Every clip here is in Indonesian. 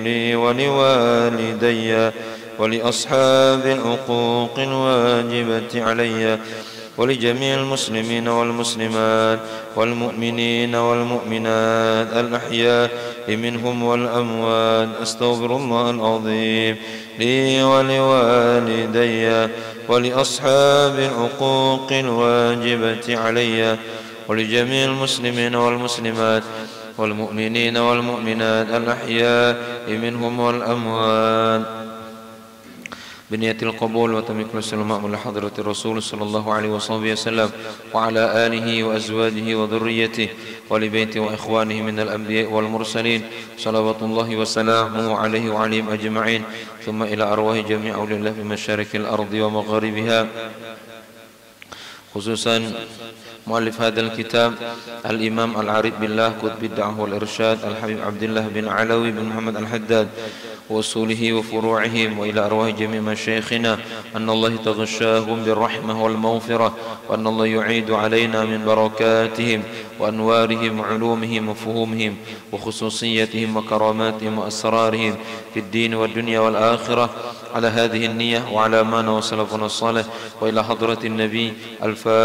لي ولوالدي ولأصحاب الحقوق الواجبة علي ولجميع المسلمين والمسلمات والمؤمنين والمؤمنات الأحياء منهم والأموات. أستغفر الله العظيم لي ولوالدي ولأصحاب الحقوق الواجبة علي ولجميع المسلمين والمسلمات والمؤمنين والمؤمنات الأحياء منهم والأموات بنية القبول وتمكن السلام من حضرة الرسول صلى الله عليه وسلم وعلى آله وأزواجه وذريته ولبيته وإخوانه من الأنبياء والمرسلين صلوات الله وسلامه عليه وعليهم أجمعين. ثم إلى أرواح جميع أولياء الله في مشارق الأرض ومغاربها، خصوصا مؤلف هذا الكتاب الإمام العارف بالله قطب الدعوة والإرشاد الحبيب عبد الله بن علوي بن محمد الحداد وأصوله وفروعهم، وإلى أرواح جميع مشايخنا أن الله تغشاهم بالرحمة والمغفرة، وأن الله يعيد علينا من بركاتهم وأنوارهم وعلومهم وفهومهم وخصوصيتهم وكراماتهم وأسرارهم في الدين والدنيا والآخرة على هذه النية وعلى ما وسلفنا الصالح. وإلى حضرة النبي الفاتحة.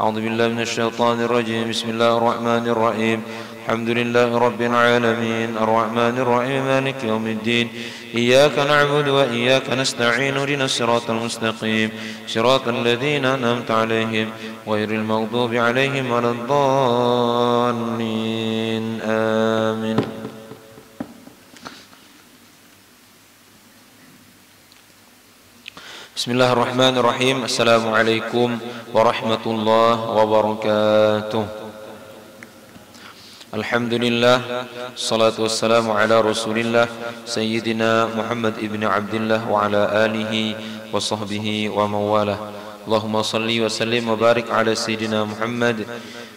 أعوذ بالله من الشيطان الرجيم. بسم الله الرحمن الرحيم. الحمد لله رب العالمين الرحمن الرحيم مالك يوم الدين إياك نعبد وإياك نستعين اهدنا الصراط المستقيم صراط الذين أنعمت عليهم غير المغضوب عليهم ولا الضالين آمين. بسم الله الرحمن الرحيم. السلام عليكم ورحمة الله وبركاته. الحمد لله الصلاة والسلام على رسول الله سيدنا محمد ابن عبد الله وعلى آله وصحبه ومن والاه. اللهم صل وسلم وبارك على سيدنا محمد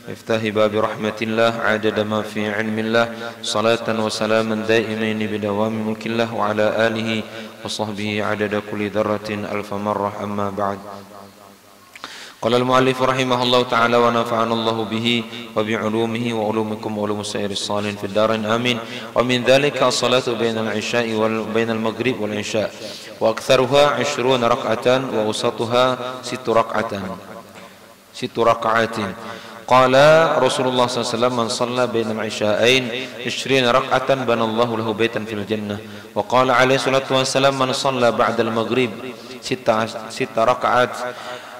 مفتاح باب رحمة الله عدد ما في علم الله صلاة وسلاما دائمين بدوام ملك الله وعلى آله وصحبه عدد كل ذرة ألف مرة. أما بعد، قال المؤلف رحمه الله تعالى ونفعنا الله به وبعلومه وعلومكم وعلوم سائر الصالحين في الدارين آمين. ومن ذلك الصلاة بين العشاء وبين المغرب والعشاء وأكثرها 20 ركعة وأوسطها 6 ركعات. قال رسول الله صلى الله عليه وسلم من صلى بين العشاءين 20 ركعة بنى الله له بيتا في الجنة. وقال عليه الصلاة والسلام من صلى بعد المغرب 6 ركعات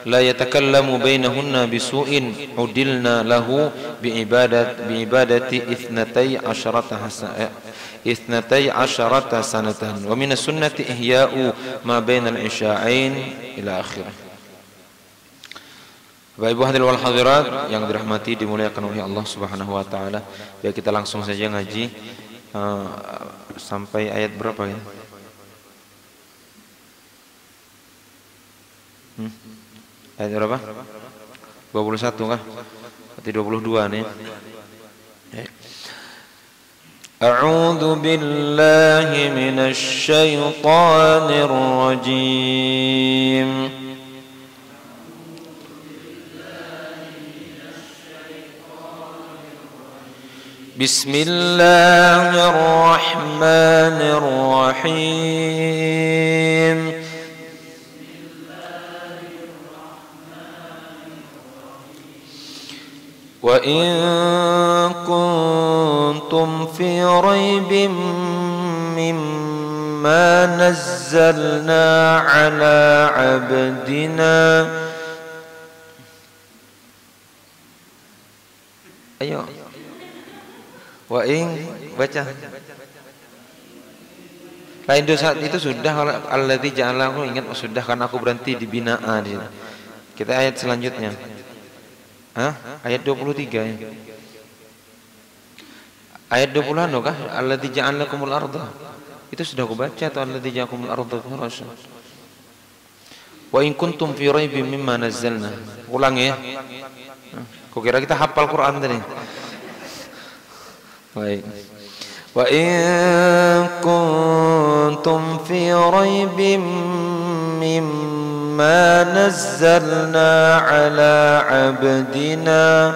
لا يتكلم بينهن بسوء عدلنا له بعبادة 12 سنة. ومن السنة إحياء ما بين العشاءين إلى آخره. Bapak Ibu hadirin wal hadirat yang dirahmati dimuliakan oleh Allah Subhanahu wa taala. Biar kita langsung saja ngaji sampai ayat berapa ya? Ayat berapa? 21 kah? Berarti 22 nih. A'udzu billahi minasy syaithanir rajim. Bismillahirrahmanirrahim. Wa in kuntum fi raibin mimma nazzalna ala abdina. Ayo. Wa in baca. Lain dosa itu sudah alladzi ja'alahu, ingat sudah karena aku berhenti di binaa di sini. Kita ayat selanjutnya. Ayat 23 ya. Ayat 20 kah? Alladzi ja'alakumul arda. Itu sudah aku baca atau alladzi ja'alakumul arda firasyan. Wa in kuntum fi raibin mimma nazzalna. Ulang ya. Kok kira kita hafal Quran tadi? Baik. Wa in kuntum fi raibin mimma nazzalna ala abdina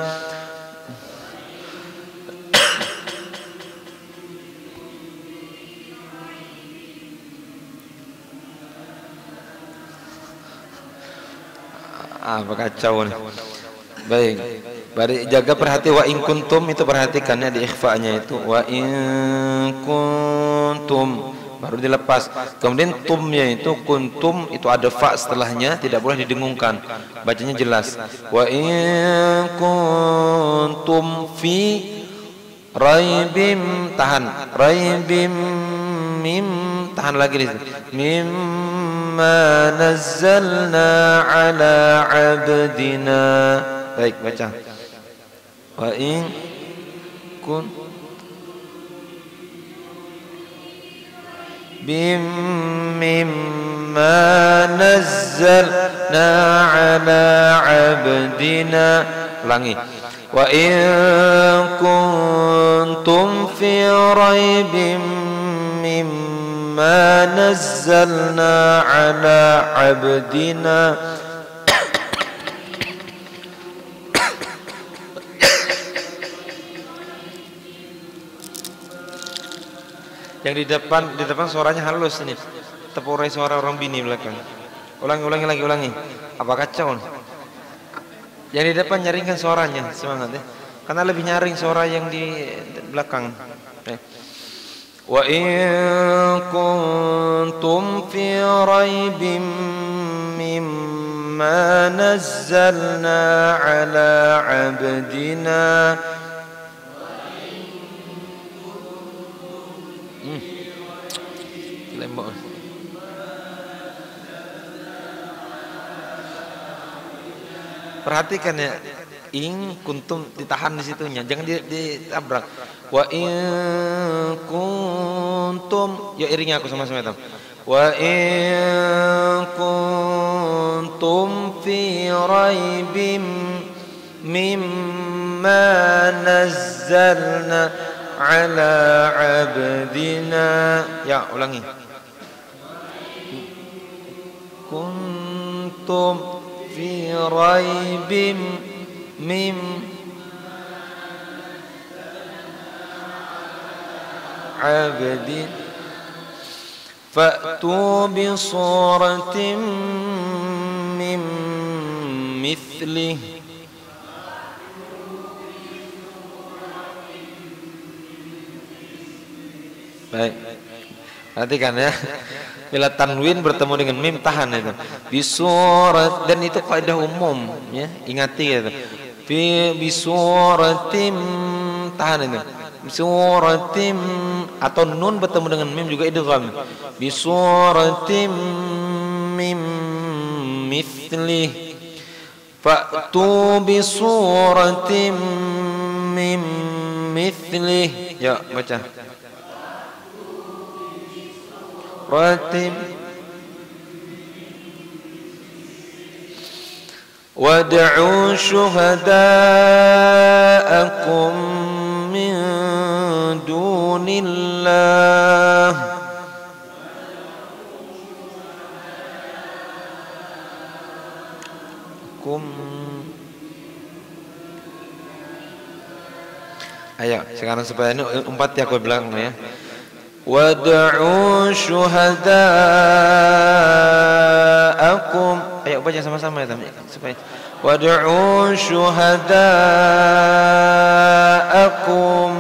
Apa kacau nih. Baik. Bari jaga perhati wa in kuntum itu perhatikannya di ikhfa-nya itu wa in kuntum baru dilepas. Kemudian tumnya itu kuntum itu ada fa setelahnya tidak boleh didengungkan. Bacanya jelas. Wa in kuntum fi raibim tahan raibim mim tahan lagi di situ. Mimma nazzalna ala abdina. Baik baca. Wa in kun bim mimma nazzalna ala abdina. Ulangi. Wa in kuntum fi raibim mimma nazzalna ala abdina. Yang di depan suaranya halus ini. Tepurai suara orang bini belakang. Ulangi. Apa kacau? Yang di depan nyaringkan suaranya, semangat ya. Karena lebih nyaring suara yang di belakang. Wa in kuntum fi raibim mimma nazzalna ala abdina. Lembok. Perhatikan ya, in kuntum ditahan di situnya, jangan ditabrak. Wa in kuntum, ya iringnya aku sama-sama itu. Wa in kuntum fi raibim mimma nazzalna ala abdina. Ya, ulangi. Kuntum fi raibim mim abdin fa'tu bi suratin min mithlih. Baik, perhatikan ya. Bila tanwin bertemu dengan mim tahan itu. Bisurat, dan itu kaidah umum ya, ingati gitu. Bisuratim tahan itu. Bisuratim atau nun bertemu dengan mim juga idgham. Bisuratim mim mithlih. Fa'tu bisuratim mim mithlih. Ya, baca. Ratim wad'u syuhada'akum min dunillah Ayo sekarang supaya ini empat ya aku bilang ya. Wad'u syuhada'akum. Ayo baca sama-sama ya teman supaya. Wad'u syuhada'akum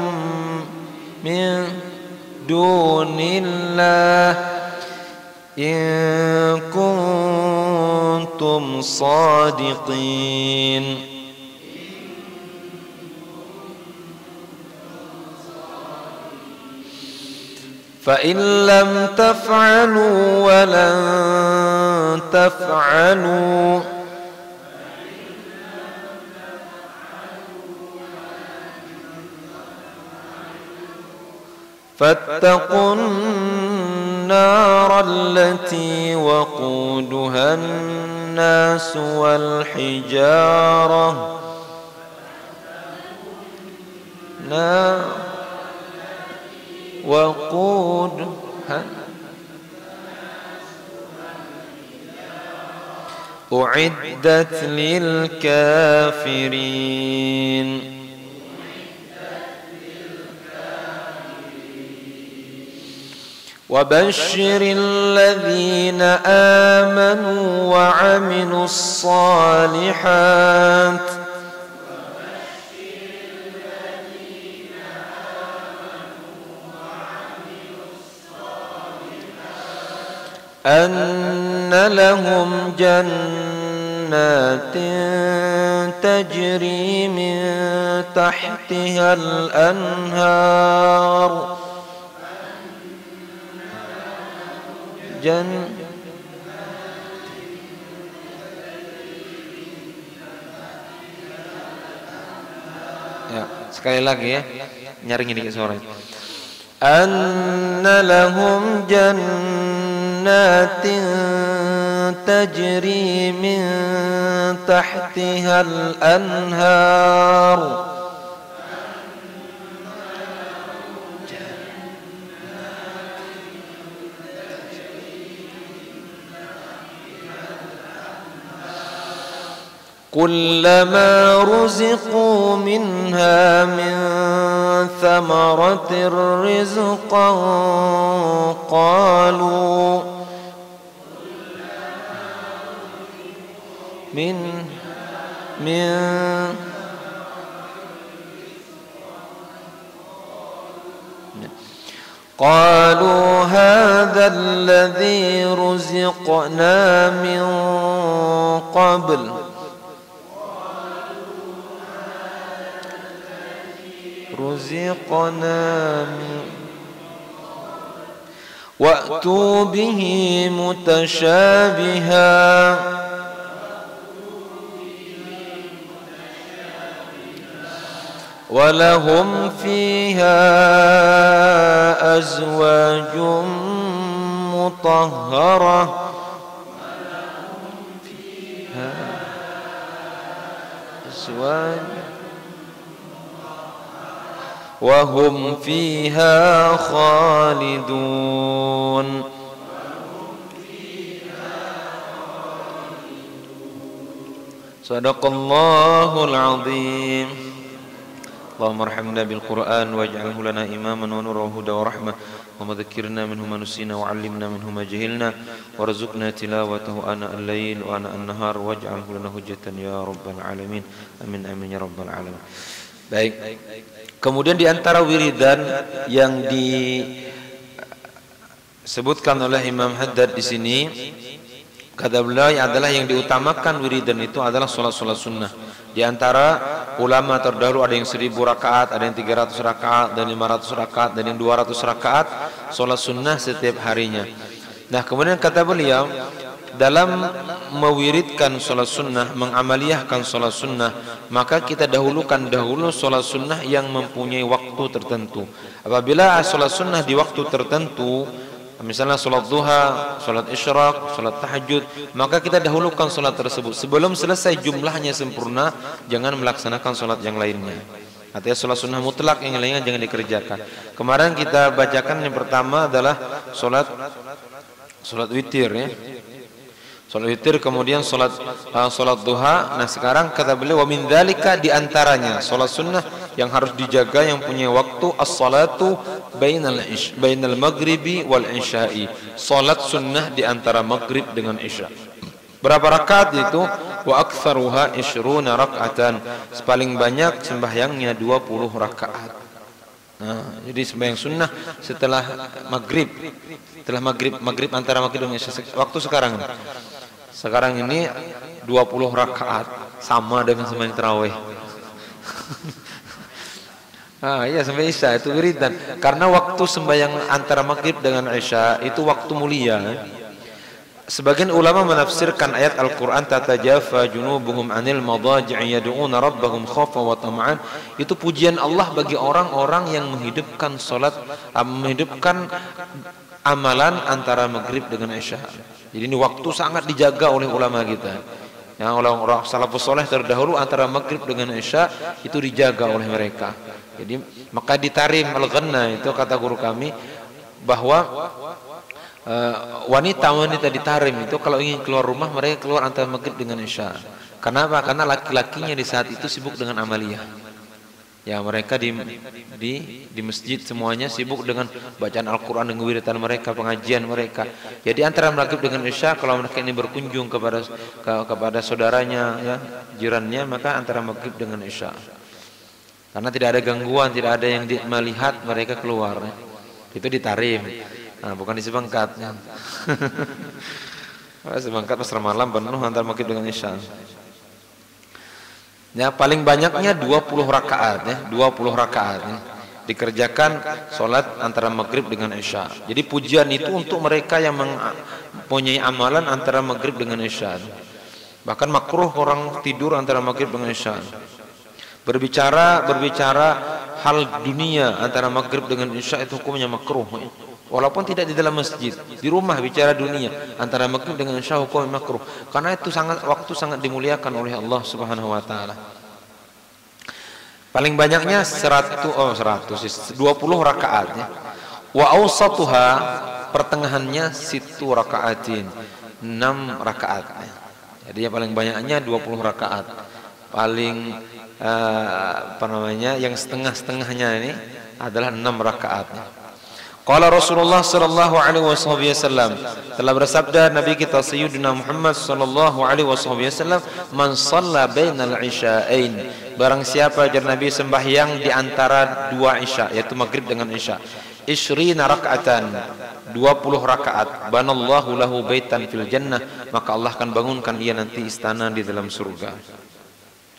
min dunillah in kuntum sadiqin. فإن لم تفعلوا ولن تفعلوا فاتقوا النار التي وقودها الناس والحجارة وقودها أعدت للكافرين. وبشر الذين آمنوا وعملوا الصالحات أن لهم جنات تجري من تحتها الأنهار Ya, sekali lagi ya, nyaring dikit suara. Anna lahum jannatin tajri min tahtiha al-anhar كلما رزقوا منها من ثمرة رزقا قالوا قالوا هذا الذي رزقنا من قبل وأتوا به متشابها ولهم فيها أزواج مطهرة وهم فيها خالدون. Sadaqallahul azim. Allahumma arhamna bil Qur'an waj'alhu lana imaman wa nuran wa hudan wa rahmah wa madzakkirna minhu ma nusina wa 'allimna minhu ma jahilna warzuqna tilawatahu ana al-lail wa ana an-nahar waj'alhu lana hujjatan ya rabbal alamin. Amin amin ya rabbal alamin. Baik. Kemudian di antara wiridan yang disebutkan oleh Imam Haddad di sini, kata beliau adalah yang diutamakan wiridan itu adalah sholat-sholat sunnah. Di antara ulama terdahulu ada yang 1000 rakaat, ada yang 300 rakaat, dan 500 rakaat, dan yang 200 rakaat sholat sunnah setiap harinya. Nah kemudian kata beliau, dalam mewiridkan sholat sunnah, mengamaliyahkan sholat sunnah, maka kita dahulukan sholat sunnah yang mempunyai waktu tertentu. Apabila sholat sunnah di waktu tertentu, misalnya sholat duha, sholat isyraq, sholat tahajud, maka kita dahulukan sholat tersebut. Sebelum selesai jumlahnya sempurna, jangan melaksanakan sholat yang lainnya. Artinya sholat sunnah mutlak yang lainnya jangan dikerjakan. Kemarin kita bacakan yang pertama adalah sholat witir ya. Sholat witir, kemudian sholat duha. Nah sekarang kata beliau wa min dzalika, diantaranya sholat sunnah yang harus dijaga yang punya waktu as-salatu bainal maghribi wal isya'i. Sholat sunnah di antara maghrib dengan isya. Berapa rakaat itu? Wa aktsaruha 20 rakaatan. Paling banyak sembahyangnya 20 rakaat. Nah, jadi sembahyang sunnah setelah maghrib. Setelah maghrib antara maghrib dengan isya. Waktu sekarang ini 20 rakaat, sama dengan sembahyang tarawih. Iya sampai isya itu wiridan. Karena waktu sembahyang antara maghrib dengan isya itu waktu mulia. Sebagian ulama menafsirkan ayat Al-Quran tatajafa junubuhum anil madaji'i yad'una rabbahum khawfan wa tama'an, itu pujian Allah bagi orang-orang yang menghidupkan menghidupkan amalan antara maghrib dengan isya. Jadi ini waktu sangat dijaga oleh ulama kita. Yang orang salafus saleh terdahulu antara maghrib dengan isya itu dijaga oleh mereka. Jadi maka ditarim al-ghanna, itu kata guru kami bahwa wanita ditarim itu kalau ingin keluar rumah mereka keluar antara maghrib dengan isya. Kenapa? Karena laki-lakinya di saat itu sibuk dengan amaliyah. Ya mereka di masjid semuanya sibuk dengan bacaan Al-Quran, dengan wiridan mereka, pengajian mereka. Jadi antara maghrib dengan isya, kalau mereka ini berkunjung kepada saudaranya, ya, jirannya, maka antara maghrib dengan isya. Karena tidak ada gangguan, tidak ada yang melihat mereka keluar. Itu ditarim. Nah, bukan di Sebangkat. Sebangkat pasar malam penuh antara maghrib dengan isya. Ya, paling banyaknya 20 rakaat ya, 20 rakaat ya. Dikerjakan sholat antara maghrib dengan isya. Jadi pujian itu untuk mereka yang mempunyai amalan antara maghrib dengan isya. Bahkan makruh orang tidur antara maghrib dengan isya. Berbicara hal dunia antara maghrib dengan isya itu hukumnya makruh ya. Walaupun tidak di dalam masjid, di rumah bicara dunia antara maghrib dengan isya hukumnya makruh. Karena itu waktu sangat dimuliakan oleh Allah Subhanahu wa taala. Paling banyaknya 20 rakaat ya. Wa awsatuha, pertengahannya 1 rakaatin, 6 rakaat. Jadi yang paling banyaknya 20 rakaat. Paling yang setengah-setengahnya ini adalah 6 rakaat. Qala Rasulullah sallallahu alaihi wasallam, telah bersabda Nabi kita Sayyidina Muhammad sallallahu alaihi wasallam, man shalla bainal isya'ain, barang siapa ajar Nabi sembahyang di antara 2 isya, yaitu maghrib dengan isya, 20 rakaatan, 20 rakaat, banallahu lahu baitan fil jannah, maka Allah akan bangunkan ia nanti istana di dalam surga.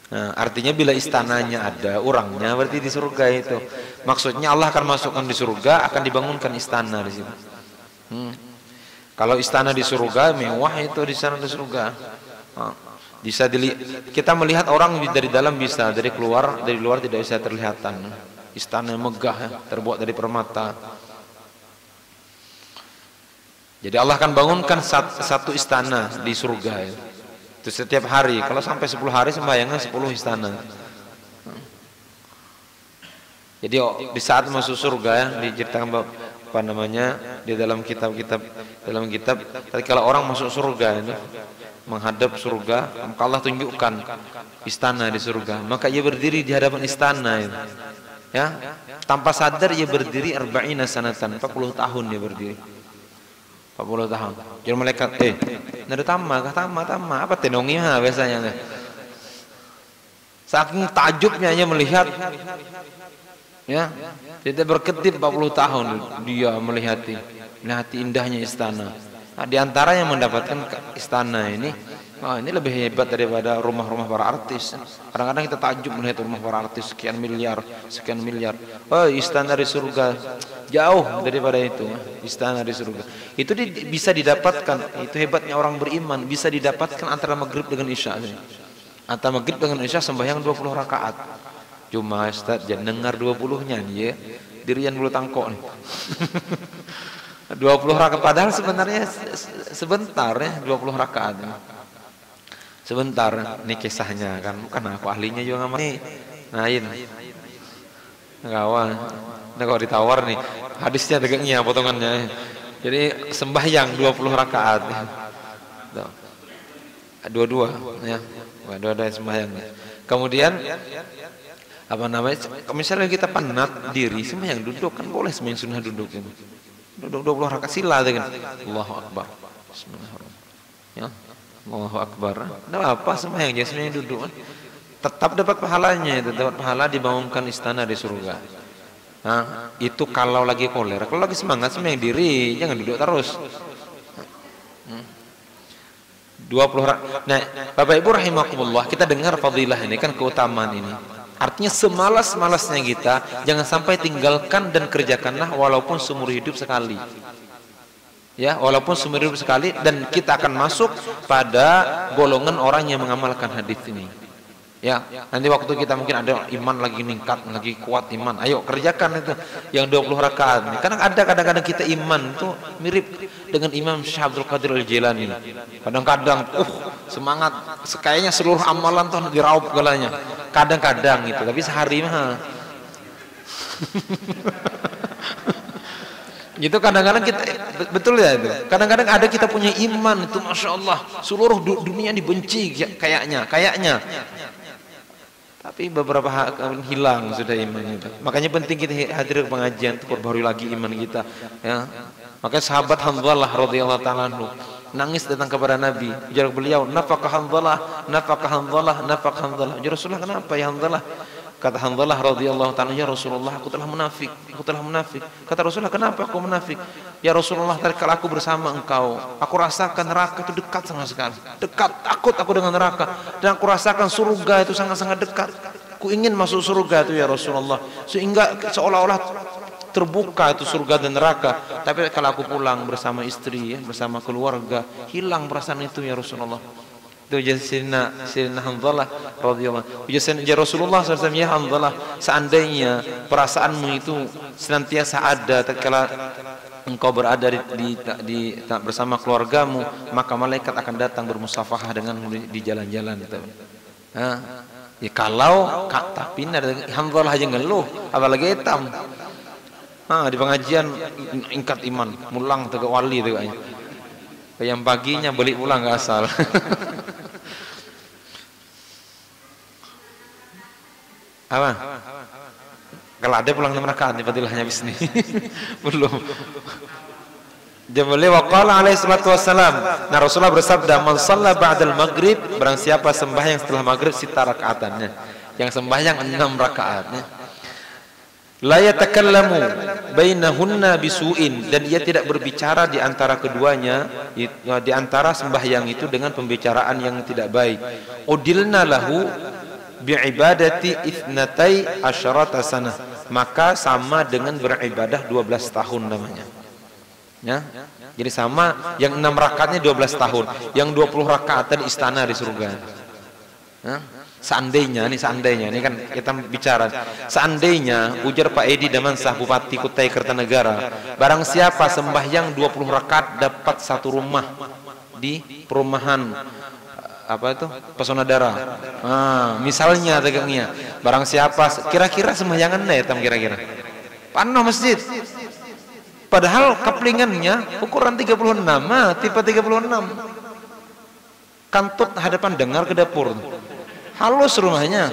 Nah, artinya bila istananya ada orangnya, berarti di surga itu. Maksudnya Allah akan masukkan di surga, akan dibangunkan istana di situ. Kalau istana di surga mewah itu di sana di surga. Bisa kita melihat orang dari dalam bisa, dari luar tidak bisa terlihatan. Istana megah ya, terbuat dari permata. Jadi Allah akan bangunkan satu istana di surga ya. Itu setiap hari. Kalau sampai 10 hari sembahyangnya 10 istana. Jadi di saat masuk surga ya, diceritakan apa namanya di dalam kitab tadi kalau orang masuk surga itu menghadap surga, maka Allah tunjukkan istana di surga, maka ia berdiri di hadapan istana itu. Ya, tanpa sadar ia berdiri 40 sanatan, 40 tahun dia berdiri. 40 tahun. Jadi malaikat, nada tama apa tenongnya biasanya. Saking takjubnya hanya melihat, ya, tidak berkedip 40 tahun dia melihati indahnya istana. Nah, di antara yang mendapatkan istana ini, ini lebih hebat daripada rumah-rumah para artis. Kadang-kadang kita takjub melihat rumah para artis sekian miliar. Oh, istana di surga jauh daripada itu. Istana di surga itu bisa didapatkan. Itu hebatnya orang beriman, bisa didapatkan antara maghrib dengan isya. Antara maghrib dengan isya sembahyang 20 rakaat. Cuma Ustaz jangan dengar 20-nya nih ya. Dirian bulu tangkok nih. 20 rakaat padahal sebenarnya sebentar ya, 20 rakaat. Sebentar nih kisahnya kan, bukan aku ahlinya juga nggak nih. Nain. Kawan. Nah kalau ditawar nih, hadisnya tegaknya potongannya. Jadi sembahyang 20 rakaat. Dua-dua ya. Dua-dua sembahyang. Kemudian apa namanya? Misalnya kita penat diri, sembahyang duduk kan boleh sembahyang sunnah duduk ini. Duduk 20 rakaat sila dengan Allahu Akbar. Bismillahirrahmanirrahim. Ya. Allahu Akbar. Tidak apa sembahyang aja sembahyang duduk. Tetap dapat pahalanya itu, dapat pahala dibangunkan istana di surga. Nah, itu kalau lagi kolera, kalau lagi semangat sembahyang diri, jangan duduk terus. 20 rakaat. Nah, Bapak Ibu rahimakumullah, kita dengar fadilah ini kan keutamaan ini. Artinya semalas-malasnya kita jangan sampai tinggalkan dan kerjakanlah walaupun seumur hidup sekali. Ya, walaupun seumur hidup sekali, dan kita akan masuk pada golongan orang yang mengamalkan hadis ini. Ya, nanti waktu kita mungkin ada iman lagi meningkat, lagi kuat iman, ayo kerjakan itu yang 20 rakaat. Karena ada kadang-kadang kita iman itu mirip dengan Imam Syekh Abdul Qadir Al-Jilani. Kadang-kadang semangat, kayaknya seluruh amalan tuh diraup galanya. Kadang-kadang itu, tapi sehari mah. Gitu kadang-kadang kita betul ya itu. Kadang-kadang ada kita punya iman itu masya Allah, seluruh dunia dibenci kayaknya. Tapi beberapa hilang sudah iman itu. Makanya penting kita hadir ke pengajian untuk perbarui lagi iman kita. Ya. Makanya sahabat Hanzalah radhiyallahu ta'ala anhu nangis datang kepada Nabi. Ujar beliau, nafaqah Hanzalah, nafaqah Hanzalah, nafaqah Hanzalah. Ya Rasulullah, kenapa ya Hanzalah? Kata Hanzalah radhiyallahu ta'ala, ya Rasulullah, aku telah munafik, aku telah munafik. Kata Rasulullah, kenapa aku munafik? Ya Rasulullah, tadi kalau aku bersama engkau, aku rasakan neraka itu dekat sangat sekali, dekat, takut aku dengan neraka, dan aku rasakan surga itu sangat-sangat dekat. Aku ingin masuk surga itu ya Rasulullah, sehingga seolah-olah terbuka itu surga dan neraka. Tapi kalau aku pulang bersama istri, ya, bersama keluarga, hilang perasaan itu ya Rasulullah. Itu Sayyidina Hanzalah radhiyallahu. Ya Rasulullah SAW, ya Hanzalah, seandainya perasaanmu itu senantiasa ada tatkala engkau berada bersama keluargamu, maka malaikat akan datang bermusafahah denganmu di jalan-jalan itu. Ya kalau tapi Hanzalah aja ngeluh, apalagi hitam. Di pengajian ingkat iman, mulang ke wali itu kayaknya. Yang paginya beli pulang nggak asal. Apa? Kalau ada pulang 6 rakaat fadilahnya habis nih. Belum. Jabali waqala alaihi salatu wassalam. Nah Rasulullah bersabda, "Man shalla ba'dal maghrib", barang siapa sembahyang setelah maghrib sita rakaatannya. Yang sembahyang 6 rakaatnya. La yatakallamu bainahunna bisu'in, dan ia tidak berbicara di antara keduanya, di antara sembahyang itu dengan pembicaraan yang tidak baik. Udilna lahu bi'ibadati ithnatai asyarata sanah, maka sama dengan beribadah 12 tahun namanya. Ya. Jadi sama, yang 6 rakaatnya 12 tahun, yang 20 rakaat di istana di surga. Ya. Seandainya ini kan kita bicara, seandainya ujar Pak Edi Damansah Bupati Kutai Kertanegara, barang siapa sembahyang 20 rakaat dapat 1 rumah di perumahan apa itu Pesona Dara. Misalnya tegangnya, barang siapa kira-kira sembahyangan deh tam kira-kira panoh masjid, padahal kaplingannya ukuran 36, tipe 36, kantut hadapan dengar ke dapur, halus rumahnya.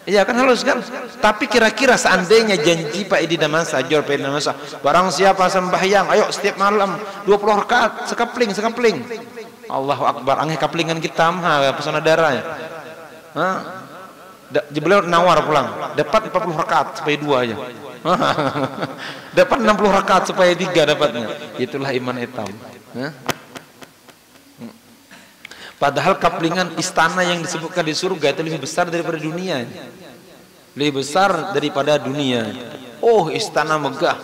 Iya kan, halus kan. Tapi kira-kira seandainya janji Pak Edi Damansah, Pak Edi Damansah, barang siapa sembahyang, ayo setiap malam 20 rakaat sekapling. Allahu Akbar, angin kaplingan kita Pesona Dara ya. Beliau nawar pulang, dapat 40 rakaat supaya 2 aja. Dapat 60 rakaat supaya 3 dapatnya. Itulah iman hitam. Padahal kaplingan istana yang disebutkan di surga itu lebih besar daripada dunia. Lebih besar daripada dunia. Oh, istana megah.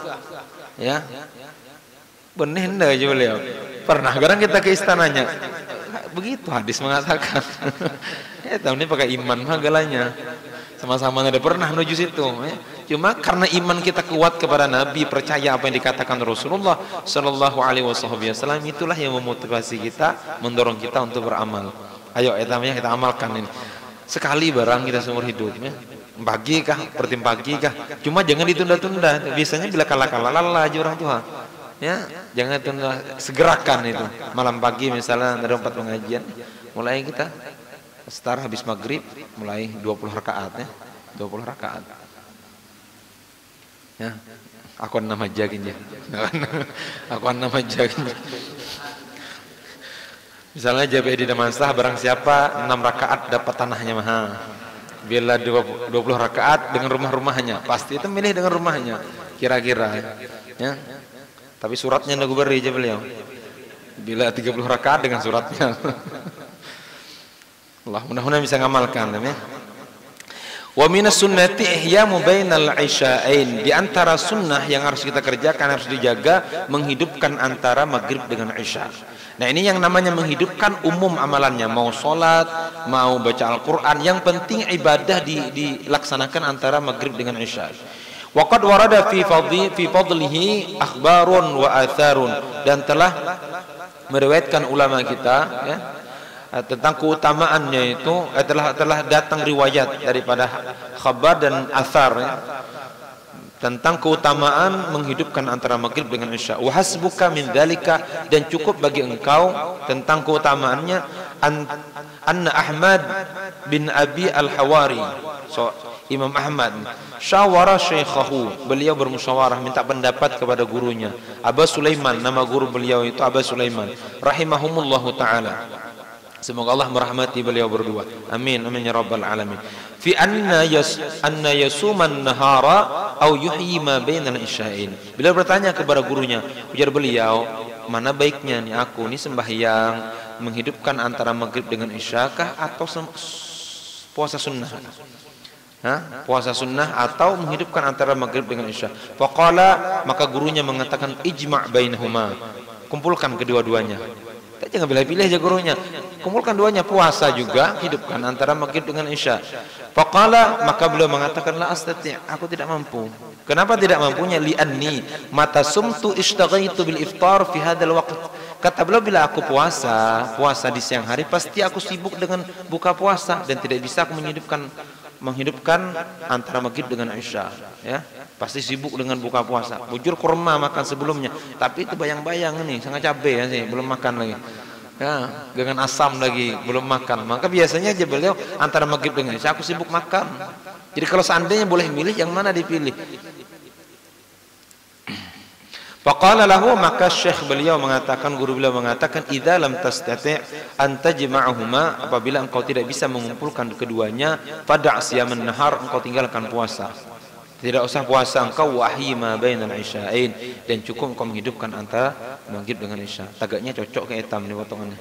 Ya. Benih enggak aja beliau. Pernah kadang kita ke istananya. Begitu hadis mengatakan. Tahun ini pakai iman magalanya. Sama-sama ada pernah menuju situ. Cuma karena iman kita kuat kepada Nabi, percaya apa yang dikatakan Rasulullah Sallallahu Alaihi Wasallam, itulah yang memotivasi kita, mendorong kita untuk beramal. Ayo, etamanya kita amalkan ini. Sekali barang kita seumur hidup. Pagi kah, pertim pagi kah? Cuma jangan ditunda-tunda. Biasanya bila kalah-kalah aja orang tua. Ya, jangan tunda, segerakan itu. Malam pagi misalnya ada 4 pengajian, mulai kita setelah habis maghrib mulai 20 rakaat ya, 20 rakaat. Ya, aku nama jagin ya. Aku nama jagin. Misalnya Jabe di Damansah, barang siapa 6 rakaat dapat tanahnya mahal. Bila 20 rakaat dengan rumah-rumahnya, pasti itu milih dengan rumahnya. Kira-kira ya. Tapi suratnya nggak beri aja beliau. Bila 30 rakaat dengan suratnya. Allah mudah-mudahan bisa ngamalkan ya. Wa minas sunnati ihyamu bainal isya'ain. Di antara sunnah yang harus kita kerjakan, harus dijaga, menghidupkan antara maghrib dengan isya. Nah ini yang namanya menghidupkan umum amalannya, mau sholat, mau baca Al-Quran, yang penting ibadah dilaksanakan antara maghrib dengan isya. Waqad warada fi fadlihi akhbarun wa atharun, dan telah meriwayatkan ulama kita ya, tentang keutamaannya itu, telah datang riwayat daripada khabar dan athar ya, tentang keutamaan menghidupkan antara maghrib dengan isya. Wa hasbuka min dzalika, dan cukup bagi engkau tentang keutamaannya anna Ahmad bin Abi Al-Hawari, so Imam Ahmad syawara syekhahu, beliau bermusyawarah minta pendapat kepada gurunya Aba Sulaiman, nama guru beliau itu Aba Sulaiman rahimahumullahu taala, semoga Allah merahmati beliau berdua, amin amin ya rabbal alamin, fi anna yasuman nahara au yuhyi ma bainal isya'in. Beliau bertanya kepada gurunya, ujar beliau, mana baiknya nih aku nih sembahyang menghidupkan antara maghrib dengan isyakah atau puasa sunnah? Puasa sunnah atau menghidupkan antara maghrib dengan isya? Faqala, maka gurunya mengatakan ijma' bainahuma, kumpulkan kedua-duanya. Kita jangan pilih-pilih aja gurunya, kumpulkan duanya, puasa juga, hidupkan antara maghrib dengan isya. Faqala, maka beliau mengatakan la astati', aku tidak mampu. Kenapa tidak mampunya? Li'anni mata sumtu ishtaghaitu bil iftar fi hadzal waqt. Kata beliau, bila aku puasa di siang hari, pasti aku sibuk dengan buka puasa dan tidak bisa aku menghidupkan antara maghrib dengan isya, ya. Pasti sibuk dengan buka puasa. Bujur kurma makan sebelumnya, tapi itu bayang-bayang nih, sangat cabai ya sih, belum makan lagi. Ya, dengan asam lagi, belum makan. Maka biasanya aja beliau antara maghrib dengan isya aku sibuk makan. Jadi kalau seandainya boleh milih, yang mana dipilih? Faqala lahu, maka syekh beliau mengatakan, guru beliau mengatakan, idza lam tastati' an tajma'ahuma, apabila engkau tidak bisa mengumpulkan keduanya, fada' siyaman nahar, engkau tinggalkan puasa. Tidak usah puasa engkau, wahyi ma bainal isya'in, dan cukup engkau menghidupkan antara maghrib dengan isya. Tagaknya cocok ke hitam nih potongannya.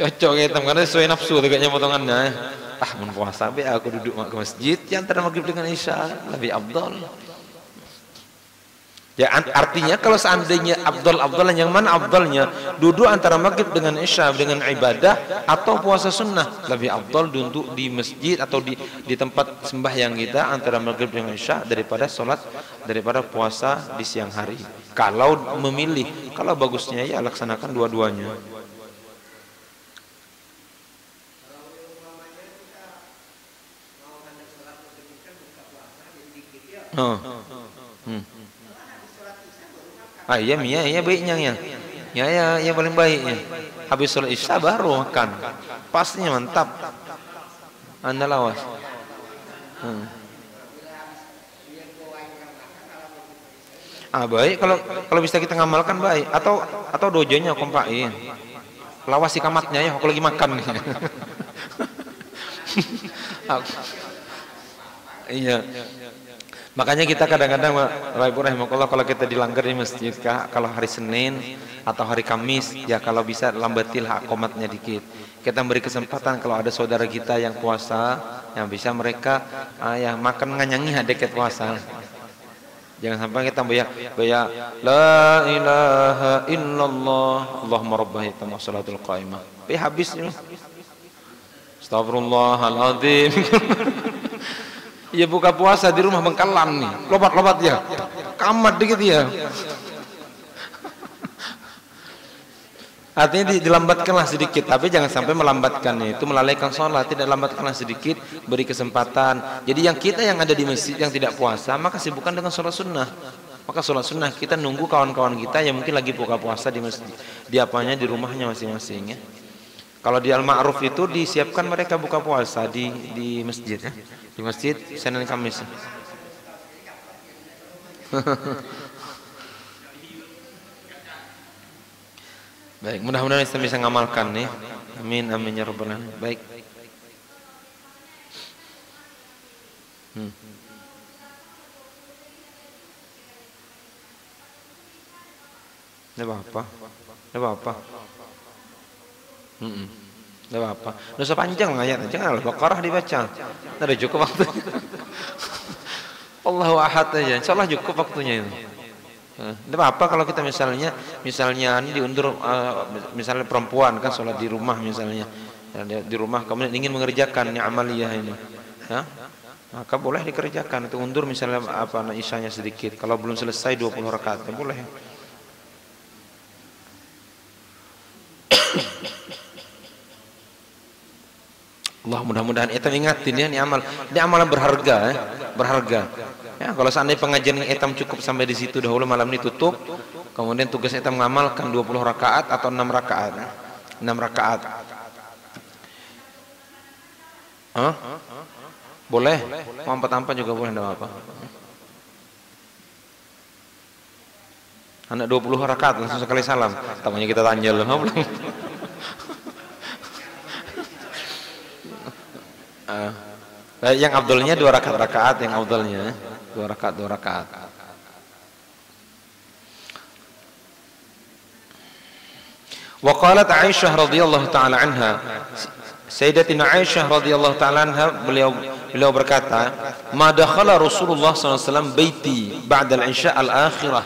Cocok ke hitam karena sesuai nafsu tagaknya potongannya. Mun puasa be aku duduk ke masjid ya antara maghrib dengan isya, lebih afdal. Ya, artinya kalau seandainya afdal yang mana afdalnya? Duduk antara maghrib dengan isya dengan ibadah atau puasa sunnah? Lebih afdal duduk di masjid atau di tempat sembahyang kita antara maghrib dengan isya daripada puasa di siang hari. Kalau memilih, kalau bagusnya ya laksanakan dua-duanya. Iya baiknya ya. Ya paling baiknya. Habis sholat isya baru makan. Pastinya mantap. Anda lawas. Baik kalau bisa kita ngamalkan baik, atau dojonya kompakin. Lawas si kamatnya ya aku lagi makan nih. Iya. Makanya kita kadang-kadang rahimahullah, kalau kita dilanggar di masjid, kalau hari Senin atau hari Kamis, ya kalau bisa lambatilah komatnya dikit. Kita beri kesempatan kalau ada saudara kita yang puasa, yang bisa mereka ya makan nganyangi deket puasa. Jangan sampai kita baya la ilaha illallah Allahumma rabbah tamma salatul qaimah. Habis ini. Astagfirullahaladzim. Ya buka puasa di rumah bengkalan nih, lobat-lobat ya, kamat dikit ya. Artinya dilambatkanlah sedikit, tapi jangan sampai melambatkan itu melalaikan sholat. Tidak, lambatkanlah sedikit, beri kesempatan. Jadi yang ada di masjid yang tidak puasa, maka sibukkan dengan sholat sunnah. Maka sholat sunnah kita nunggu kawan-kawan kita yang mungkin lagi buka puasa di masjid, di rumahnya masing-masing ya. Kalau di Al-Ma'ruf itu disiapkan mereka buka puasa di masjid ya. Di masjid Senin Kamis. Baik, mudah-mudahan kita bisa ngamalkan nih. Amin amin ya rabbal alamin. Baik. Enggak apa-apa. Enggak apa-apa. Dosa panjang ayatnya, jangan Al-Baqarah dibaca. Ada cukup waktunya. Allahu ahad aja. Insyaallah cukup waktunya itu. Enggak apa-apa kalau kita misalnya ini diundur, misalnya perempuan kan sholat di rumah misalnya. Di rumah kemudian ingin mengerjakan amaliyah ini. Ya. Maka boleh dikerjakan, itu undur misalnya isyanya sedikit. Kalau belum selesai 20 rakaat, boleh. Allah mudah-mudahan etam ingatin ya, ini amalan berharga ya, berharga. Ya, kalau seandainya pengajian etam cukup sampai di situ dahulu, malam ini tutup. Kemudian tugas kita mengamalkan 20 rakaat atau 6 rakaat. 6 rakaat. Hah? Boleh. Mau 4 juga boleh, enggak apa-apa. Anak 20 rakaat langsung sekali salam. Tamanya kita tanya loh, belum. Yang afdalnya 2 rakaat, yang afdalnya 2 rakaat. Wa qalat Aisyah radhiyallahu taala anha, Sayyidatina Aisyah radhiyallahu taala anha, beliau berkata, "Ma dakhala Rasulullah sallallahu alaihi wasallam baiti ba'da al-isya al-akhirah."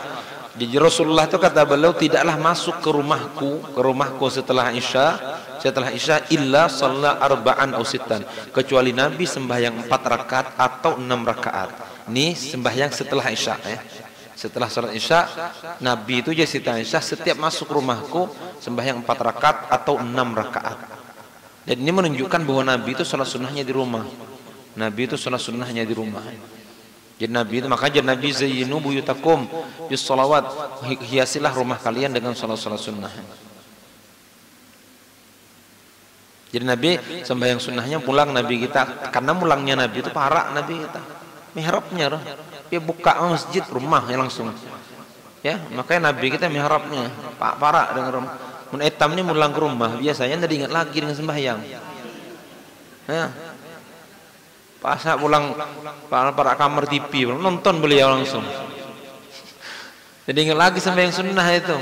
Jadi Rasulullah itu kata beliau tidaklah masuk ke rumahku setelah Isya illa shalla arba'an aw sittan, kecuali Nabi sembahyang 4 rakaat atau 6 rakaat. Ini sembahyang setelah Isya ya. Setelah salat Isya, Nabi itu jadi Isya setiap masuk rumahku sembahyang 4 rakaat atau 6 rakaat. Dan ini menunjukkan bahwa Nabi itu salat sunnahnya di rumah. Nabi itu salat sunnahnya di rumah. Jadi Nabi itu, makanya Nabi zayyinu buyutakum bis shalawat, hiasilah rumah kalian dengan salat-salat sunnah. Jadi Nabi sembahyang sunnahnya pulang Nabi kita, karena mulangnya Nabi itu parah Nabi kita. Mihrabnya dia buka masjid rumah ya langsung. Ya, makanya Nabi kita mihrabnya parah dengan rumah. Mun etam ini mulang ke rumah, biasanya tidak ingat lagi dengan sembahyang. Ya. Pas pulang para kamar TV nonton beliau langsung. Jadi ingat lagi sembahyang sunnah itu.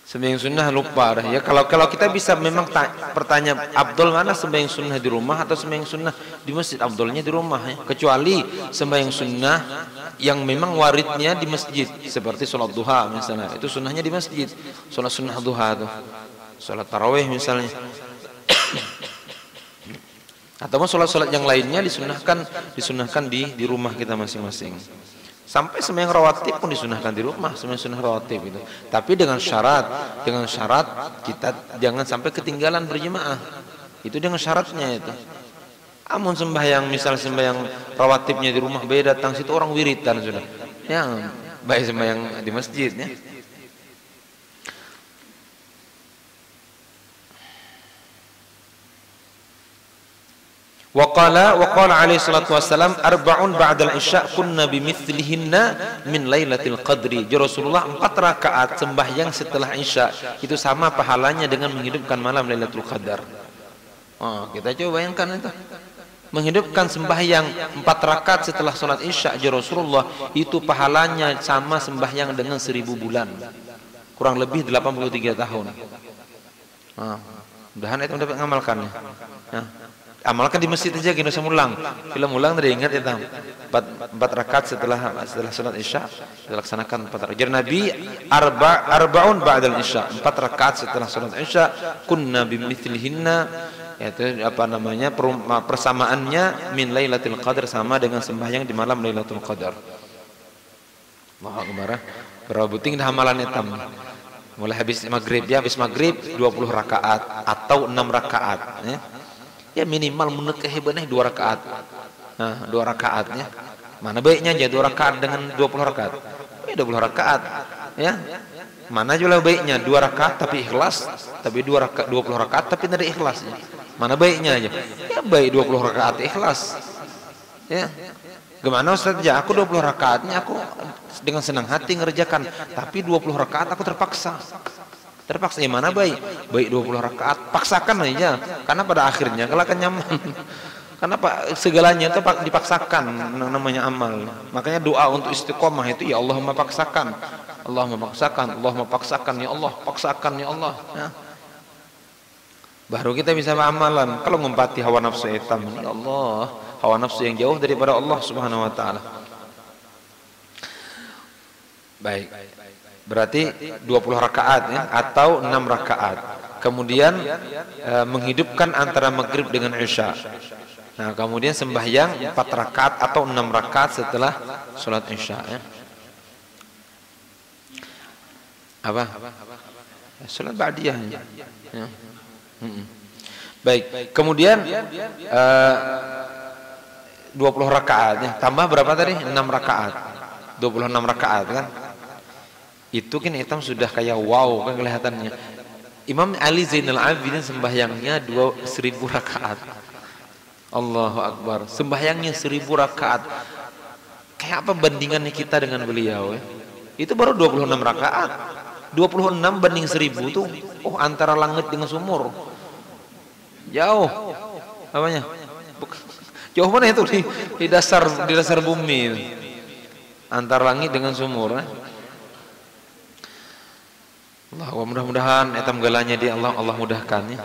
Sembahyang sunnah lupa dah. Ya kalau kita bisa memang bertanya Abdul mana sembahyang sunnah di rumah atau sembahyang sunnah di masjid, Abdulnya di rumah ya. Kecuali sembahyang sunnah yang memang waridnya di masjid, seperti sholat duha misalnya, itu sunnahnya di masjid. Sholat sunnah duha tuh. Sholat tarawih misalnya. Atau sholat-sholat yang lainnya disunahkan di rumah kita masing-masing. Sampai sembahyang rawatib pun disunahkan di rumah, sembahyang sunnah rawatib itu. Tapi dengan syarat kita jangan sampai ketinggalan berjemaah. Itu dengan syaratnya itu. Amun sembahyang rawatibnya di rumah beda, datang situ orang wiritan sudah. Yang baik sembahyang di masjid ya. Wa qala alaihi salatu wassalam arba'un ba'dal isya kunna bimithlihinna min lailatul qadri. Rasulullah 4 rakaat sembahyang setelah isya itu sama pahalanya dengan menghidupkan malam Lailatul Qadar. Kita coba bayangkan itu. Menghidupkan sembahyang 4 rakaat setelah salat isya Rasulullah itu pahalanya sama sembahyang dengan 1000 bulan. Kurang lebih 83 tahun. Mudah-mudahan itu dapat mengamalkannya. Amalkan di masjid aja gini semulang. Bila mulang tadi ingat ya 4 rakaat setelah salat Isya dilaksanakan 4 rakaat. Jadi Nabi arba'un ba'dal Isya, 4 rakaat setelah salat Isya kunna bimithlihinna, yaitu persamaannya min Lailatul Qadar, sama dengan sembahyang di malam Lailatul Qadar. Allahu akbar. Berabuting dah amalan etam. Mulai habis maghrib 20 rakaat atau 6 rakaat ya. Ya minimal menurut kehebatannya 2 rakaat. 2 rakaatnya. Mana baiknya aja 2 rakaat dengan 20 rakaat. 20 rakaat. Ya. Mana juga baiknya 2 rakaat tapi ikhlas, tapi 20 rakaat tapi tidak ikhlas. Ya. Mana baiknya aja? Ya baik 20 rakaat ikhlas. Ya. Gimana Ustaz? Ya aku 20 rakaatnya aku dengan senang hati ngerjakan, tapi 20 rakaat aku terpaksa. Ya mana baik 20 rakaat paksakan aja, karena pada akhirnya kalau akan nyaman. Karena segalanya itu dipaksakan namanya amal. Makanya doa untuk istiqomah itu ya Allahumma paksakan ya Allah, paksakan ya Allah ya. Baru kita bisa amalan. Kalau ngumpati hawa nafsu hitam, ya Allah, hawa nafsu yang jauh daripada Allah Subhanahu wa taala. Baik. Berarti 20 rakaat ya, atau 6 rakaat. Kemudian menghidupkan antara maghrib dengan isya. Nah, kemudian sembahyang 4 rakaat atau 6 rakaat setelah sholat isya ya. Apa? Sholat ba'diyah ya. Baik. Kemudian 20 rakaat ya. Tambah berapa tadi? 6 rakaat. 26 rakaat kan. Itu kan etam sudah kayak wow kan kelihatannya. Imam Ali Zainal Abidin sembahyangnya 1000 rakaat. Allahu Akbar. Sembahyangnya 1000 rakaat. Kayak apa bandingannya kita dengan beliau ya? Itu baru 26 rakaat. 26 banding 1000 tuh antara langit dengan sumur. Jauh. Apanya? Jauh mana itu di dasar bumi. Antara langit dengan sumur. Allah, mudah-mudahan etam galanya di Allah mudahkan ya.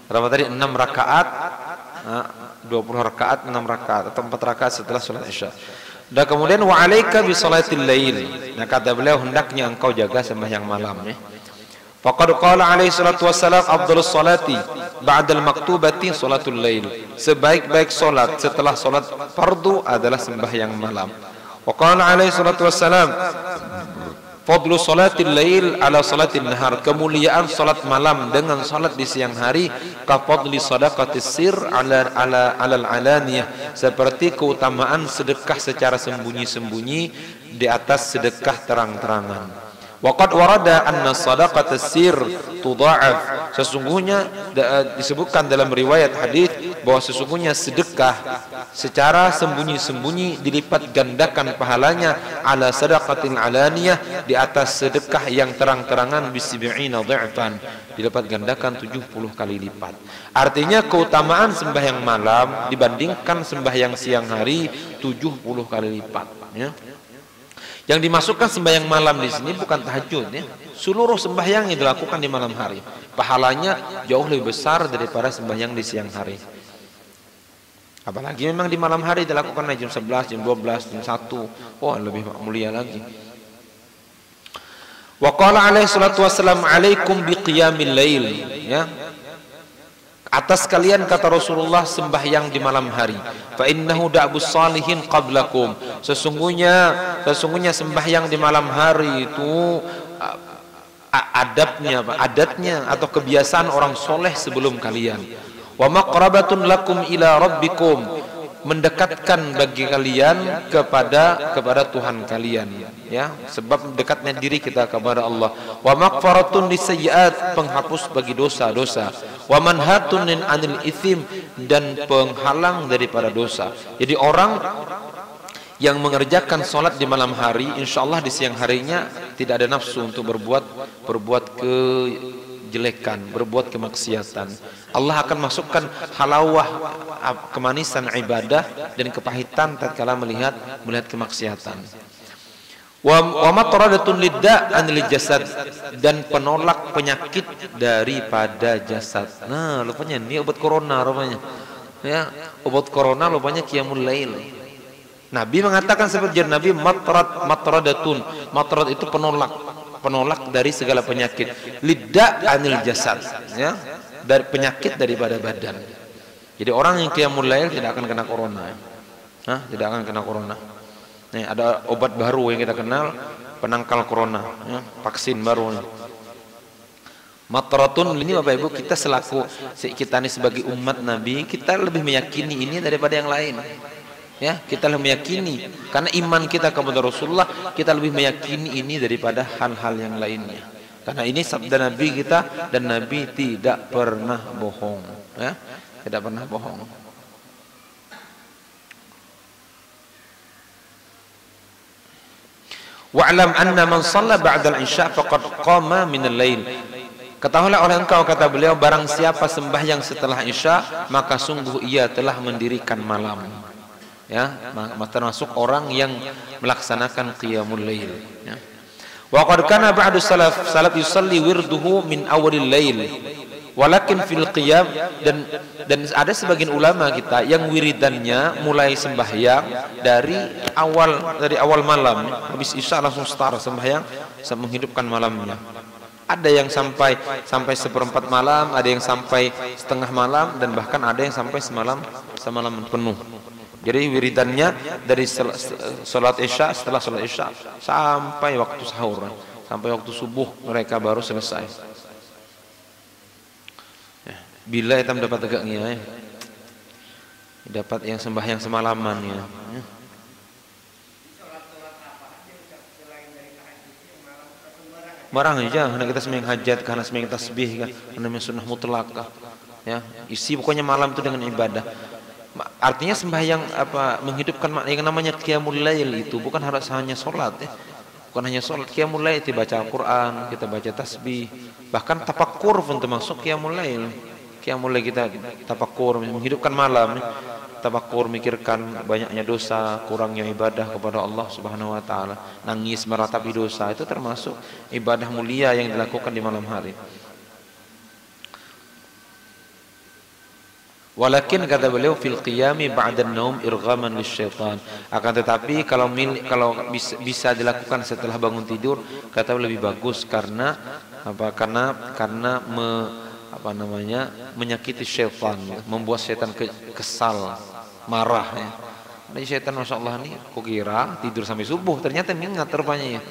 Berapa tadi? 6 rakaat, 20 rakaat, 6 rakaat atau 4 rakaat setelah salat Isya. Dan kemudian wa alaika bi salatil lail. Nah kata beliau hendaknya engkau jaga sembahyang malam ya. Faqad qala alaihi salatu wassalam afdhalus salati ba'dal maktubati salatul lail. Sebaik-baik salat setelah salat fardu adalah sembahyang malam. Wa qala alaihi salatu wassalam fadlu salatil lail ala salatil nahar. Kemuliaan salat malam dengan salat di siang hari ka fadli sadaqatis sir ala alaniyah, seperti keutamaan sedekah secara sembunyi-sembunyi di atas sedekah terang-terangan. Waqad warada anna sadaqatas sir tudha'af. Sesungguhnya disebutkan dalam riwayat hadis bahwa sesungguhnya sedekah secara sembunyi-sembunyi dilipat gandakan pahalanya ala sadaqatil alaniyah, di atas sedekah yang terang-terangan bisib'ina dhi'fan, dilipat gandakan 70 kali lipat. Artinya keutamaan sembahyang malam dibandingkan sembahyang siang hari 70 kali lipat ya. Yang dimasukkan sembahyang malam di sini bukan tahajud ya. Seluruh sembahyang yang dilakukan di malam hari, pahalanya jauh lebih besar daripada sembahyang di siang hari. Apalagi memang di malam hari dilakukan jam 11, jam 12, jam 1. Lebih mulia lagi. Wa qala alaihi salatu wassalam alaikum biqiyamil lail ya. Atas kalian kata Rasulullah sembahyang di malam hari. Fa innahu da'bus salihin qablakum. Sesungguhnya sembahyang di malam hari itu adatnya atau kebiasaan orang soleh sebelum kalian. Wa maqrabatun lakum ila rabbikum, mendekatkan bagi kalian kepada Tuhan kalian ya, sebab dekatnya diri kita kepada Allah. Wa maghfaratun lisayyi'at, penghapus bagi dosa-dosa. Wa manhatun anil ithim, dan penghalang daripada dosa. Jadi orang yang mengerjakan sholat di malam hari, insyaallah di siang harinya tidak ada nafsu untuk berbuat kejelekan, berbuat kemaksiatan. Allah akan masukkan halawah, kemanisan ibadah dan kepahitan tatkala melihat kemaksiatan. Wa matradatun lidda anil jasad, dan penolak penyakit daripada jasad. Nah, rupanya ini obat corona rupanya. Ya, obat corona rupanya qiyamul lail. Nabi mengatakan seperti Nabi matradatun. Matrad itu penolak dari segala penyakit. Lidda anil jasad ya. Dari penyakit daripada badan. Jadi orang yang qiyamul lail tidak akan kena corona. Tidak akan kena corona. Nih, ada obat baru yang kita kenal, penangkal corona, ya, vaksin baru. Matratun ini Bapak Ibu, kita ini sebagai umat Nabi, kita lebih meyakini ini daripada yang lain. Ya, kita lebih meyakini karena iman kita kepada Rasulullah, kita lebih meyakini ini daripada hal-hal yang lainnya. Karena ini sabda Nabi kita, dan Nabi tidak pernah bohong, ya. Tidak pernah bohong. Wa'lam anna man shalla ba'dal isya faqad qama minal lail. Ketahuilah oleh engkau, kata beliau, barang siapa sembahyang setelah isya, maka sungguh ia telah mendirikan malam. Ya, termasuk orang yang melaksanakan qiyamul lail, ya. Wa qad kana ba'du salaf yusalli wirduhu min awalil lail. Walakin fil qiyam, dan ada sebagian ulama kita yang wiridannya mulai sembahyang dari awal malam, habis isya langsung start sembahyang menghidupkan malamnya. Ada yang sampai seperempat malam, ada yang sampai setengah malam, dan bahkan ada yang sampai semalaman penuh. Jadi wiridannya dari salat isya, setelah salat isya sampai waktu sahur, sampai waktu subuh mereka baru selesai. Bila kita mendapat tegaknya, dapat yang sembahyang semalaman ya. Barang aja hendak kita sembahyang hajat, karena sembahyang tasbih kan, hendak sunnah mutlak kah. Ya, isi pokoknya malam itu dengan ibadah. Artinya sembahyang apa menghidupkan yang namanya qiyamul lail itu bukan harus hanya sholat ya. Bukan hanya sholat, qiyamul lail itu baca Al-Quran, kita baca tasbih, bahkan tafakur pun termasuk qiyamul lail. Qiyamul lail kita tafakur, menghidupkan malam ya. Tafakur, mikirkan banyaknya dosa, kurangnya ibadah kepada Allah Subhanahu wa taala, nangis meratapi dosa, itu termasuk ibadah mulia yang dilakukan di malam hari. Walakin kata beliau fil qiyami ba'da an-naum irghaman lisyaitan. Akan tetapi kalau bisa dilakukan setelah bangun tidur, kata lebih bagus karena apa? Karena menyakiti syaitan, membuat syaitan kesal, marah ya. Jadi syaitan masyaallah nih kok kira tidur sampai subuh, ternyata ingat rupanya ya.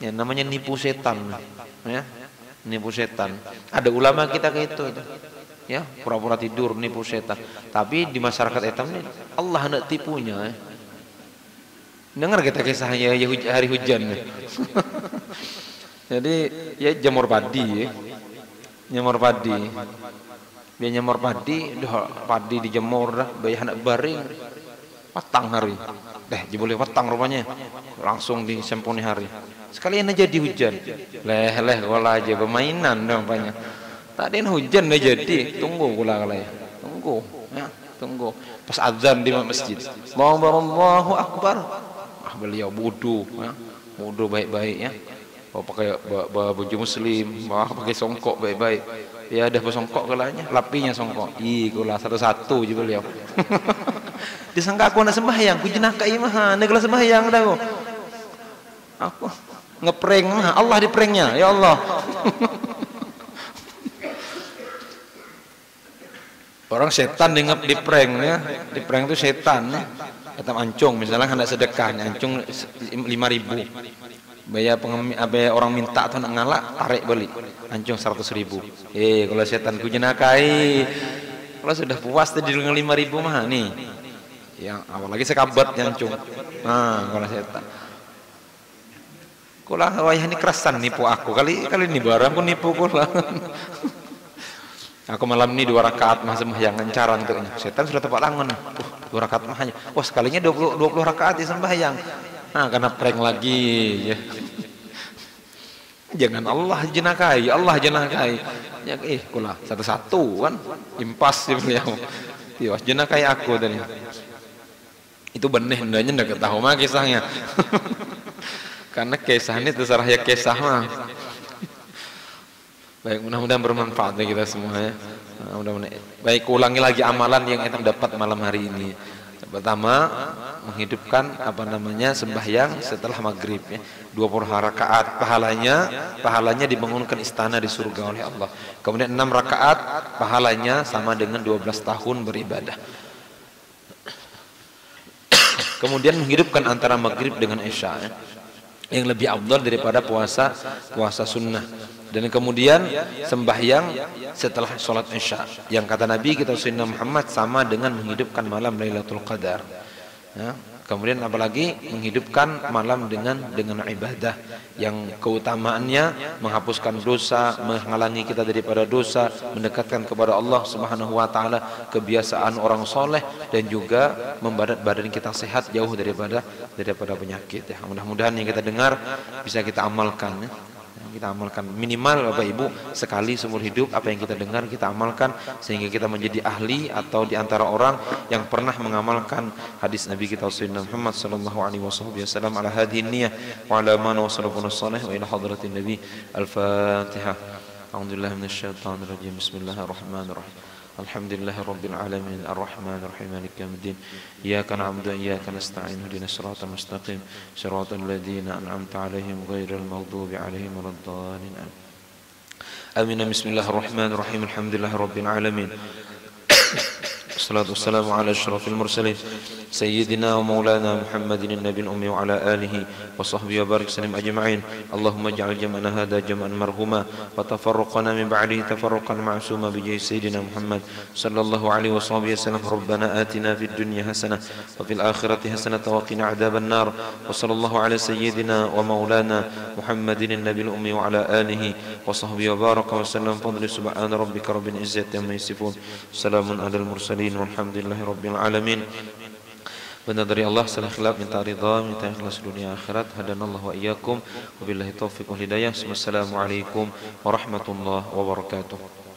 Ya namanya nipu setan ya. Nipu setan. Ada ulama kita kayak itu. Ya, pura-pura tidur nipu setan. Tapi di masyarakat etam ini Allah hendak tipunya. Dengar kita kisahnya hari hujan. Jadi ya jamur padi ya. Nyamur padi. Dia nyamur padi, padi dijemur dah, bayi hendak baring. Petang hari. Boleh petang rupanya. Langsung disempuni hari. Sekalian aja di hujan. Leh kola aja permainan rupanya. Tadi hujan aja jadi, tunggu pula kalanya. Tunggu. Pas azan di masjid. Allahu akbar. Beliau wudu, ya. Wudu baik-baik ya. Pakai baju muslim, pakai songkok baik-baik. Ya ada songkok kalanya, lapinya songkok. Kula satu-satu je beliau. Disangka aku nak sembahyang, ku jenakai mah, nak kala sembahyang dah aku. Aku ngeprank mah, Allah di pranknya, ya Allah. Orang setan di prank ya, di prank itu setan ya. Kata ancung misalnya hendak sedekah, ancung 5.000. Bayar orang minta atau nak ngalak tarik balik, ancung 100.000. Kalau setan ku jenakai, kalau sudah puas tadi dengan 5.000 mah nih. Yang awal lagi sekabat ancung. Kalau setan. Kula wayah ini kerasan nipu aku. Kali ini barang pun nipu kula. Aku malam ini 2 rakaat mah sembahyang carang tuh. Setan sudah tepat langon. 2 rakaat mah hanya. Wah, sekalinya 20 rakaat di sembahyang. Karena prank lagi ya. Jangan Allah jenakai. Ya kula satu-satu kan impas sih beliau. Tiwas jenakai aku tadi. Itu benih hendaknya ndak tahu mah kisahnya. Karena kisah ini terserah ya kisah mah. Baik, mudah-mudahan bermanfaat bagi kita semua ya. Baik, ulangi lagi amalan yang kita dapat malam hari ini. Pertama, menghidupkan sembahyang setelah maghrib ya. 20 rakaat pahalanya dibangunkan istana di surga oleh Allah. Kemudian 6 rakaat pahalanya sama dengan 12 tahun beribadah. Kemudian menghidupkan antara maghrib dengan isya ya. Yang lebih afdal daripada puasa sunnah. Dan kemudian sembahyang setelah sholat isya, yang kata Nabi kita Sayyidina Muhammad sama dengan menghidupkan malam Lailatul Qadar ya. Kemudian apalagi menghidupkan malam dengan ibadah yang keutamaannya menghapuskan dosa, menghalangi kita daripada dosa, mendekatkan kepada Allah Subhanahu wa taala, kebiasaan orang soleh, dan juga membuat badan kita sehat jauh daripada penyakit ya. Mudah-mudahan yang kita dengar bisa kita amalkan ya. Kita amalkan minimal Bapak Ibu sekali seumur hidup, apa yang kita dengar kita amalkan sehingga kita menjadi ahli atau di antara orang yang pernah mengamalkan hadis Nabi kita Sayyidina Muhammad sallallahu alaihi wasallam ala hadhihi niyyah wa ala man wasalafuna salih wa ila hadratin Nabi. Al-Fatihah. A'udzubillahi minasyaitonir rajim. Bismillahirrahmanirrahim. Alhamdulillahirabbil alamin arrahmanir rahim maliki yaumiddin iyyaka na'budu wa iyyaka nasta'in ihdinas siratal mustaqim siratal ladzina an'amta 'alaihim ghairil maghdubi 'alaihim waladdallin amin. Bismillahirrahmanirrahim alhamdulillahirabbil alamin الصلاة والسلام على أشرف المرسلين سيدنا ومولانا محمد النبي الأمي وعلى آله وصحبه وبارك وسلم أجمعين. اللهم اجعل جمعنا هذا جمعا مرحوما وتفرقنا من بعده تفرقا معصوما بجاه سيدنا محمد صلى الله عليه وصحبه وسلم. ربنا آتنا في الدنيا حسنة وفي الآخرة حسنة وقنا عذاب النار. وصلى الله على سيدنا ومولانا محمد النبي الأمي وعلى آله وصحبه وبارك وسلم. فضل سبحان ربك رب العزة عما يصفون سلام على المرسلين والحمد لله رب العالمين. Benar dari Allah, salah khilaf, minta ridha, minta ikhlas dunia akhirat. Hadanallahu wa iyyakum, wabillahi taufiq wal hidayah. Wassalamualaikum warahmatullahi wabarakatuh.